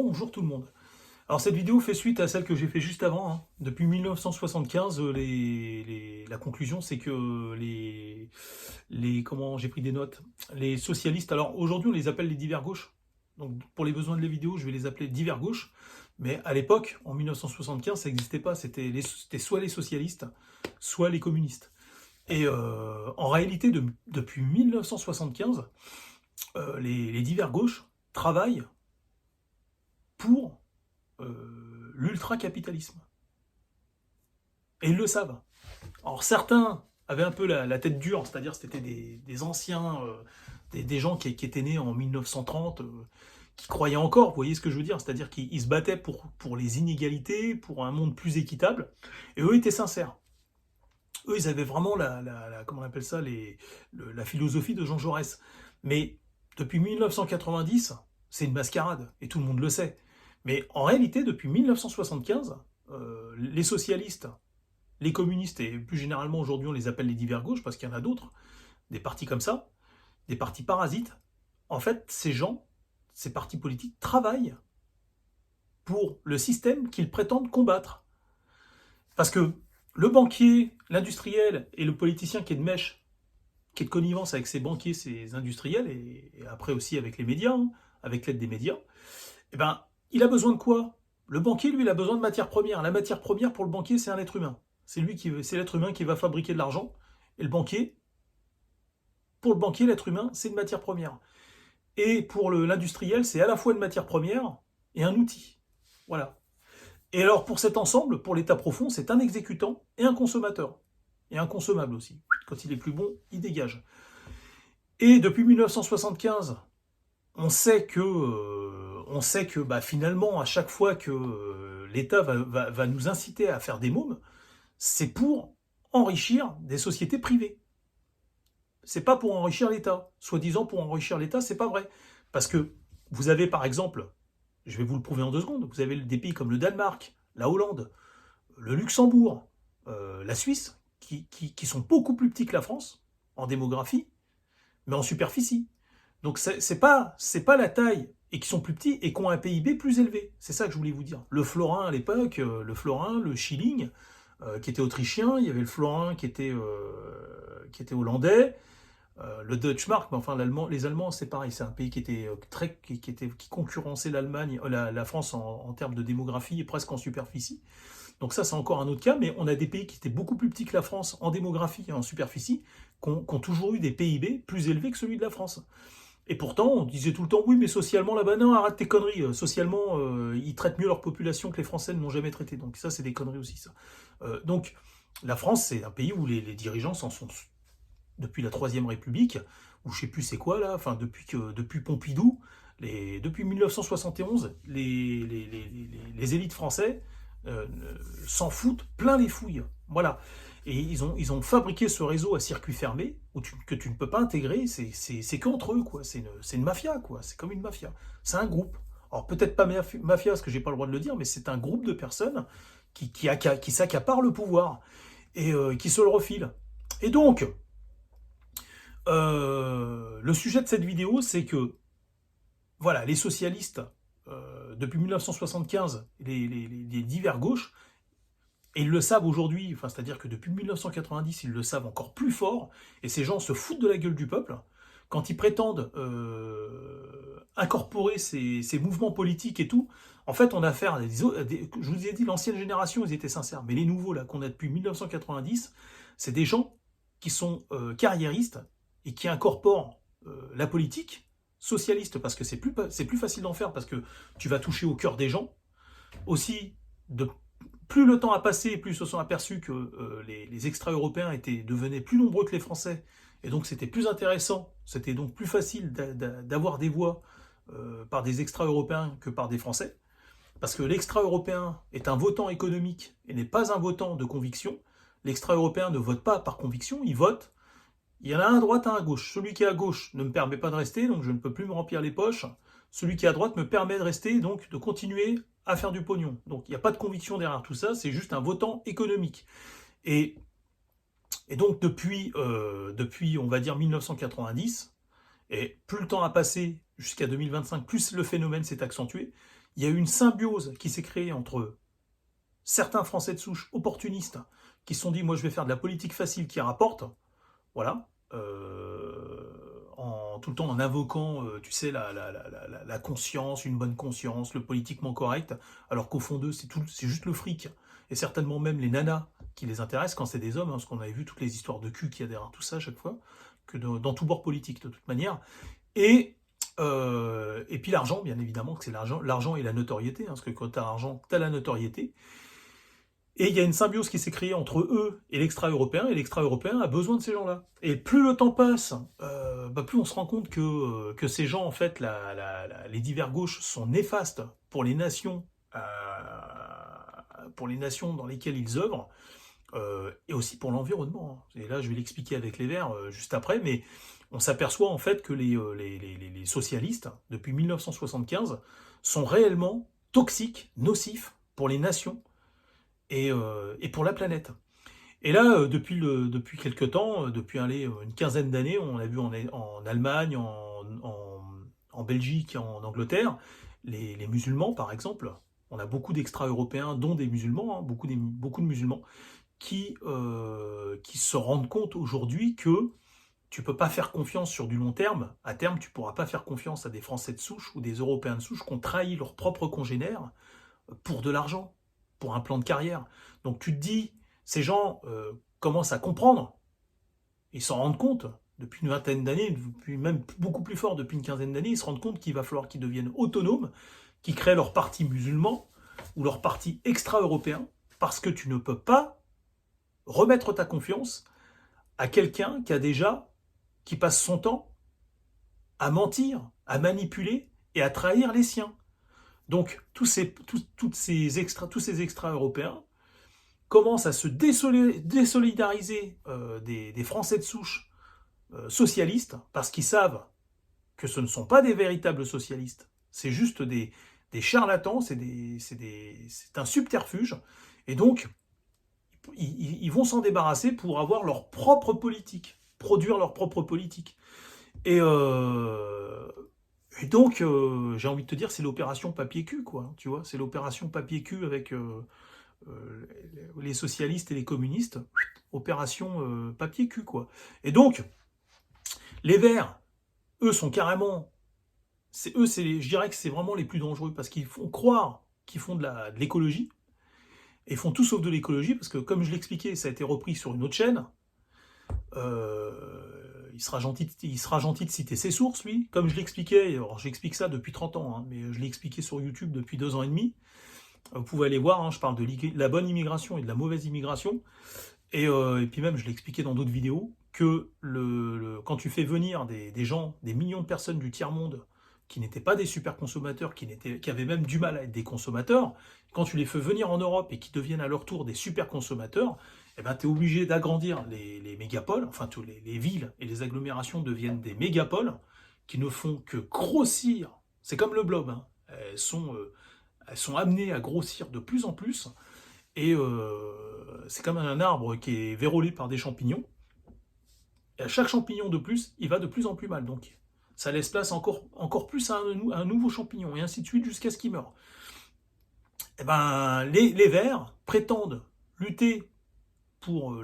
Bonjour tout le monde. Alors cette vidéo fait suite à celle que j'ai fait juste avant, hein. Depuis 1975, la conclusion c'est que comment j'ai pris des notes, les socialistes, alors aujourd'hui on les appelle les divers gauches, donc pour les besoins de la vidéo je vais les appeler divers gauches, mais à l'époque, en 1975, ça n'existait pas, c'était soit les socialistes, soit les communistes. Et en réalité, depuis 1975, les divers gauches travaillent pour l'ultra-capitalisme. Et ils le savent. Alors certains avaient un peu la tête dure, c'est-à-dire c'était des anciens, des gens qui étaient nés en 1930, qui croyaient encore, vous voyez ce que je veux dire, c'est-à-dire qu'ils se battaient pour les inégalités, pour un monde plus équitable, et eux étaient sincères. Eux, ils avaient vraiment comment on appelle ça, la philosophie de Jean Jaurès. Mais depuis 1990, c'est une mascarade, et tout le monde le sait. Mais en réalité, depuis 1975, les socialistes, les communistes, et plus généralement aujourd'hui on les appelle les divers gauches, parce qu'il y en a d'autres, des partis comme ça, des partis parasites, en fait, ces gens, ces partis politiques, travaillent pour le système qu'ils prétendent combattre. Parce que le banquier, l'industriel et le politicien qui est de mèche, qui est de connivence avec ces banquiers, ces industriels, et après aussi avec les médias, hein, avec l'aide des médias, eh ben, il a besoin de quoi? Le banquier, lui, il a besoin de matières premières. La matière première, pour le banquier, c'est un être humain. C'est l'être humain qui va fabriquer de l'argent. Et le banquier, pour le banquier, l'être humain, c'est une matière première. Et pour l'industriel, c'est à la fois une matière première et un outil. Voilà. Et alors, pour cet ensemble, pour l'état profond, c'est un exécutant et un consommateur. Et un consommable aussi. Quand il est plus bon, il dégage. Et depuis 1975, on sait que finalement, à chaque fois que l'État va nous inciter à faire des mômes, c'est pour enrichir des sociétés privées. C'est pas pour enrichir l'État. Soi-disant pour enrichir l'État, c'est pas vrai. Parce que vous avez par exemple, je vais vous le prouver en 2 secondes, vous avez des pays comme le Danemark, la Hollande, le Luxembourg, la Suisse, qui sont beaucoup plus petits que la France, en démographie, mais en superficie. Donc c'est pas la taille, et qui sont plus petits et qui ont un PIB plus élevé. C'est ça que je voulais vous dire. Le florin à l'époque, le florin, le shilling, qui était autrichien, il y avait le florin qui était hollandais, le Deutsche Mark, mais enfin les Allemands c'est pareil, c'est un pays qui concurrençait l'Allemagne, la France en termes de démographie et presque en superficie. Donc ça c'est encore un autre cas, mais on a des pays qui étaient beaucoup plus petits que la France en démographie et en superficie, qui ont toujours eu des PIB plus élevés que celui de la France. Et pourtant, on disait tout le temps, oui, mais socialement, là-bas, non, arrête tes conneries. Socialement, ils traitent mieux leur population que les Français ne l'ont jamais traité. Donc ça, c'est des conneries aussi, ça. Donc, la France, c'est un pays où les dirigeants s'en sont, depuis la Troisième République, ou je sais plus c'est quoi, là, enfin, depuis Pompidou, depuis 1971, les élites français s'en foutent plein les fouilles. Voilà. Et ils ont fabriqué ce réseau à circuit fermé que tu ne peux pas intégrer. C'est qu'entre eux, quoi. C'est une mafia, quoi. C'est comme une mafia. C'est un groupe. Alors peut-être pas mafia, parce que j'ai pas le droit de le dire, mais c'est un groupe de personnes qui s'accaparent le pouvoir et qui se le refilent. Et donc, le sujet de cette vidéo, c'est que voilà, les socialistes, depuis 1975, les divers gauches, et ils le savent aujourd'hui, enfin, c'est-à-dire que depuis 1990, ils le savent encore plus fort, et ces gens se foutent de la gueule du peuple, quand ils prétendent incorporer ces mouvements politiques et tout. En fait, on a affaire à je vous ai dit, l'ancienne génération, ils étaient sincères, mais les nouveaux, là, qu'on a depuis 1990, c'est des gens qui sont carriéristes, et qui incorporent la politique socialiste, parce que c'est plus facile d'en faire, parce que tu vas toucher au cœur des gens. Aussi, plus le temps a passé, plus ils se sont aperçus que les extra-européens devenaient plus nombreux que les Français, et donc c'était plus intéressant, c'était donc plus facile d'avoir des voix par des extra-européens que par des Français, parce que l'extra-européen est un votant économique et n'est pas un votant de conviction. L'extra-européen ne vote pas par conviction, il vote. Il y en a un à droite, un à gauche. Celui qui est à gauche ne me permet pas de rester, donc je ne peux plus me remplir les poches. Celui qui est à droite me permet de rester, donc de continuer à faire du pognon. Donc il n'y a pas de conviction derrière tout ça, c'est juste un votant économique. Et donc depuis, on va dire 1990, et plus le temps a passé jusqu'à 2025, plus le phénomène s'est accentué, il y a eu une symbiose qui s'est créée entre certains Français de souche opportunistes qui se sont dit, moi je vais faire de la politique facile qui rapporte, voilà, tout le temps en invoquant, tu sais, la conscience, une bonne conscience, le politiquement correct, alors qu'au fond d'eux, c'est juste le fric, et certainement même les nanas qui les intéressent quand c'est des hommes, hein, parce qu'on avait vu toutes les histoires de cul qu'il y a derrière tout ça à chaque fois, que dans tout bord politique de toute manière, et puis l'argent, bien évidemment, que c'est l'argent et la notoriété, hein, parce que quand tu as l'argent, tu as la notoriété. Et il y a une symbiose qui s'est créée entre eux et l'extra-européen a besoin de ces gens-là. Et plus le temps passe, plus on se rend compte que ces gens, en fait, les divers gauches sont néfastes pour les nations dans lesquelles ils œuvrent, et aussi pour l'environnement. Et là, je vais l'expliquer avec les Verts juste après, mais on s'aperçoit en fait que les socialistes, depuis 1975, sont réellement toxiques, nocifs pour les nations et pour la planète. Et là, depuis quelques temps, depuis une quinzaine d'années, on a vu en Allemagne, en Belgique, en Angleterre, les musulmans par exemple, on a beaucoup d'extra-européens, dont des musulmans, hein, beaucoup de musulmans, qui se rendent compte aujourd'hui que tu peux pas faire confiance sur du long terme. À terme, tu pourras pas faire confiance à des Français de souche ou des Européens de souche qui ont trahi leurs propres congénères pour de l'argent, pour un plan de carrière. Donc tu te dis, ces gens commencent à comprendre, ils s'en rendent compte depuis une vingtaine d'années, depuis même beaucoup plus fort depuis une quinzaine d'années, ils se rendent compte qu'il va falloir qu'ils deviennent autonomes, qu'ils créent leur parti musulman ou leur parti extra-européen, parce que tu ne peux pas remettre ta confiance à quelqu'un qui passe son temps à mentir, à manipuler et à trahir les siens. Donc tous ces extra-européens commencent à se désolidariser des Français de souche socialistes, parce qu'ils savent que ce ne sont pas des véritables socialistes, c'est juste des charlatans, c'est un subterfuge, et donc ils vont s'en débarrasser pour avoir leur propre politique, produire leur propre politique. Et donc, j'ai envie de te dire, c'est l'opération papier-cul, quoi. Tu vois, c'est l'opération papier-cul avec les socialistes et les communistes. Opération papier-cul, quoi. Et donc, les Verts, eux, sont carrément... je dirais que c'est vraiment les plus dangereux, parce qu'ils font croire qu'ils font de l'écologie, et font tout sauf de l'écologie, parce que, comme je l'expliquais, ça a été repris sur une autre chaîne. Il sera gentil de citer ses sources, lui. Comme je l'expliquais, alors j'explique ça depuis 30 ans, hein, mais je l'ai expliqué sur YouTube depuis 2 ans et demi. Vous pouvez aller voir, hein, je parle de la bonne immigration et de la mauvaise immigration. Et puis même, je l'ai expliqué dans d'autres vidéos, que quand tu fais venir des gens, des millions de personnes du tiers-monde, qui n'étaient pas des super consommateurs, qui avaient même du mal à être des consommateurs, quand tu les fais venir en Europe et qui deviennent à leur tour des super consommateurs, eh ben, tu es obligé d'agrandir les mégapoles, enfin tous les villes et les agglomérations deviennent des mégapoles qui ne font que grossir. C'est comme le blob, hein. Elles sont amenées à grossir de plus en plus, et c'est comme un arbre qui est vérolé par des champignons. Et à chaque champignon de plus, il va de plus en plus mal. Donc ça laisse place encore plus à un nouveau champignon, et ainsi de suite jusqu'à ce qu'il meure. Eh ben, les Verts prétendent lutter pour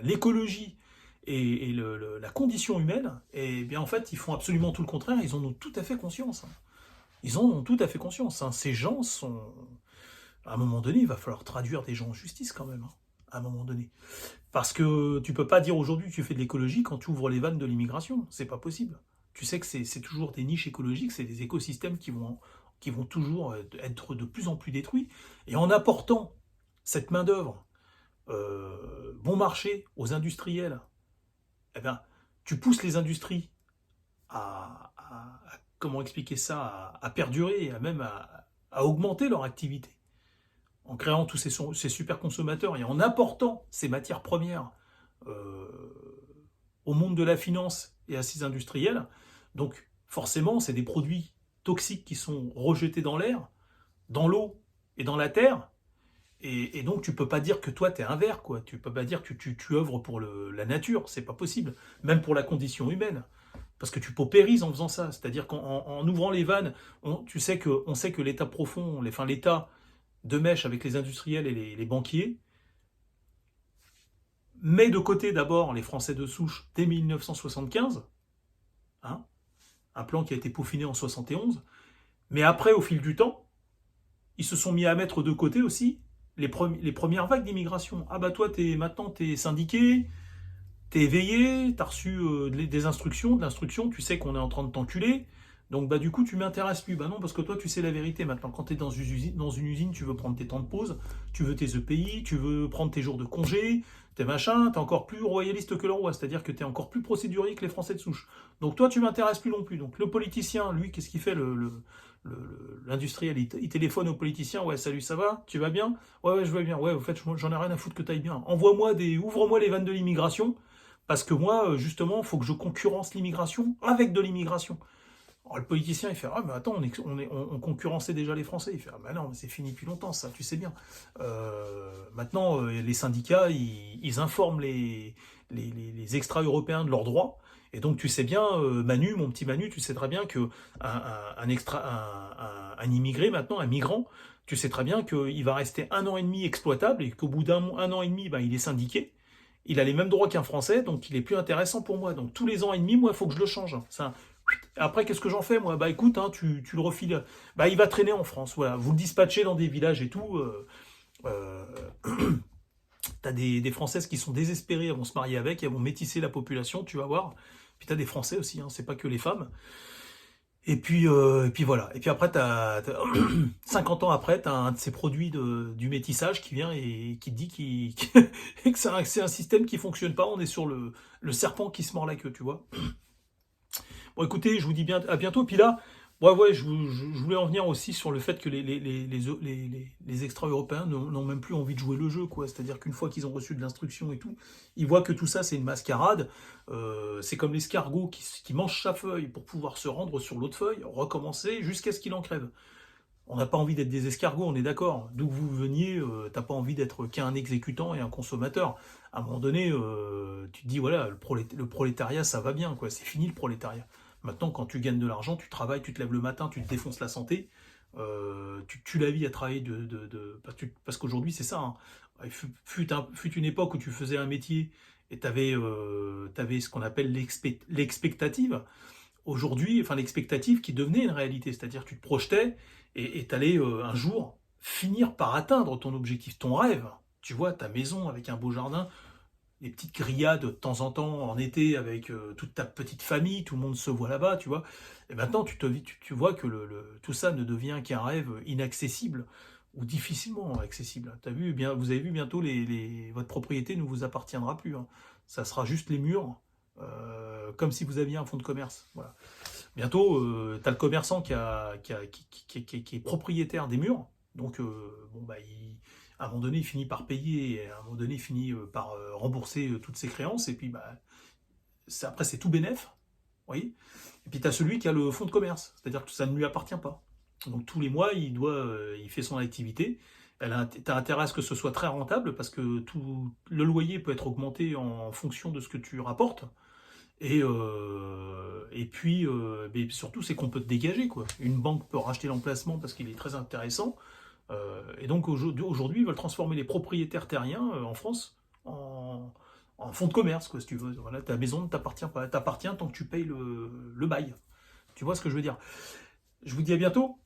l'écologie et la condition humaine, et bien en fait, ils font absolument tout le contraire, ils en ont tout à fait conscience. Hein. Ils en ont tout à fait conscience. Hein. Ces gens sont... À un moment donné, il va falloir traduire des gens en justice quand même, hein, à un moment donné. Parce que tu peux pas dire aujourd'hui que tu fais de l'écologie quand tu ouvres les vannes de l'immigration, c'est pas possible. Tu sais que c'est toujours des niches écologiques, c'est des écosystèmes qui vont toujours être de plus en plus détruits. Et en apportant cette main-d'œuvre bon marché aux industriels, eh ben, tu pousses les industries comment expliquer ça, à perdurer, et même à augmenter leur activité, en créant tous ces super consommateurs et en apportant ces matières premières au monde de la finance et à ces industriels. Donc forcément, c'est des produits toxiques qui sont rejetés dans l'air, dans l'eau et dans la terre. Et donc tu peux pas dire que toi t'es un vert, quoi. Tu peux pas dire que tu œuvres pour la nature, c'est pas possible. Même pour la condition humaine. Parce que tu paupérises en faisant ça. C'est-à-dire qu'en ouvrant les vannes, on sait que l'État profond, l'État de mèche avec les industriels et les banquiers, met de côté d'abord les Français de souche dès 1975, hein, un plan qui a été peaufiné en 71, mais après, au fil du temps, ils se sont mis à mettre de côté aussi les premières vagues d'immigration. Ah bah toi, maintenant, t'es syndiqué, t'es éveillé, t'as reçu des instructions, de l'instruction, tu sais qu'on est en train de t'enculer, donc bah du coup tu m'intéresses plus. Bah non, parce que toi tu sais la vérité maintenant. Quand t'es dans une usine, tu veux prendre tes temps de pause, tu veux tes EPI, tu veux prendre tes jours de congé, t'es machin, t'es encore plus royaliste que le roi, c'est-à-dire que t'es encore plus procédurier que les Français de souche. Donc toi tu m'intéresses plus non plus. Donc le politicien, lui, qu'est-ce qu'il fait l'industriel, il téléphone au politicien, ouais salut, ça va, tu vas bien, ouais je vais bien, ouais au fait j'en ai rien à foutre que t'ailles bien, ouvre-moi les vannes de l'immigration, parce que moi, justement, il faut que je concurrence l'immigration avec de l'immigration. Alors, le politicien, il fait ah mais attends, on concurrençait déjà les Français. Il fait ah mais non, mais c'est fini depuis longtemps, ça, tu sais bien. Maintenant, les syndicats, ils informent les extra-européens de leurs droits. Et donc, tu sais bien, Manu, mon petit Manu, tu sais très bien que un immigré, maintenant, un migrant, tu sais très bien qu'il va rester 1 an et demi exploitable et qu'au bout d'un an et demi, ben, il est syndiqué. Il a les mêmes droits qu'un Français, donc il est plus intéressant pour moi. Donc tous les ans et demi, moi, il faut que je le change. Ça, après, qu'est-ce que j'en fais, moi? Bah écoute, hein, tu le refiles. Bah il va traîner en France, voilà. Vous le dispatchez dans des villages et tout. Euh, T'as des Françaises qui sont désespérées, elles vont se marier avec, elles vont métisser la population, tu vas voir. Puis t'as des Français aussi, hein, c'est pas que les femmes. Et puis voilà. Et puis après, 50 ans après, tu as un de ces produits du métissage qui vient et qui te dit que c'est un système qui fonctionne pas. On est sur le serpent qui se mord la queue, tu vois. Bon, écoutez, je vous dis bien à bientôt. Puis là, ouais, je voulais en venir aussi sur le fait que les extra-européens n'ont même plus envie de jouer le jeu, quoi. C'est-à-dire qu'une fois qu'ils ont reçu de l'instruction et tout, ils voient que tout ça, c'est une mascarade. C'est comme l'escargot qui mange sa feuille pour pouvoir se rendre sur l'autre feuille, recommencer jusqu'à ce qu'il en crève. On n'a pas envie d'être des escargots, on est d'accord. D'où que vous veniez, t'as pas envie d'être qu'un exécutant et un consommateur. À un moment donné, tu te dis, voilà, le prolétariat, ça va bien, quoi. C'est fini le prolétariat. Maintenant, quand tu gagnes de l'argent, tu travailles, tu te lèves le matin, tu te défonces la santé, tu tues la vie à travailler parce qu'aujourd'hui, c'est ça, hein. Fut une époque où tu faisais un métier et t'avais ce qu'on appelle l'expectative. Aujourd'hui, enfin l'expectative qui devenait une réalité, c'est-à-dire que tu te projetais et t'allais un jour finir par atteindre ton objectif, ton rêve. Tu vois, ta maison avec un beau jardin, des petites grillades de temps en temps en été avec toute ta petite famille, tout le monde se voit là-bas, tu vois. Et maintenant, tu vois que tout ça ne devient qu'un rêve inaccessible ou difficilement accessible. T'as vu, bien, vous avez vu bientôt votre propriété ne vous appartiendra plus, hein. Ça sera juste les murs, comme si vous aviez un fonds de commerce. Voilà. Bientôt, tu as le commerçant qui est propriétaire des murs. Donc, bon, bah, à un moment donné, il finit par payer, et à un moment donné, il finit par rembourser toutes ses créances. Et puis, bah, après, c'est tout bénef. Vous voyez. Et puis, tu as celui qui a le fonds de commerce. C'est-à-dire que ça ne lui appartient pas. Donc, tous les mois, il fait son activité. Tu as intérêt à ce que ce soit très rentable parce que le loyer peut être augmenté en fonction de ce que tu rapportes. Et puis, mais surtout, c'est qu'on peut te dégager, quoi. Une banque peut racheter l'emplacement parce qu'il est très intéressant. Et donc, aujourd'hui, ils veulent transformer les propriétaires terriens en France en fonds de commerce, quoi, si tu veux. Voilà, ta maison ne t'appartient pas. Elle t'appartient tant que tu payes le bail. Tu vois ce que je veux dire? Je vous dis à bientôt.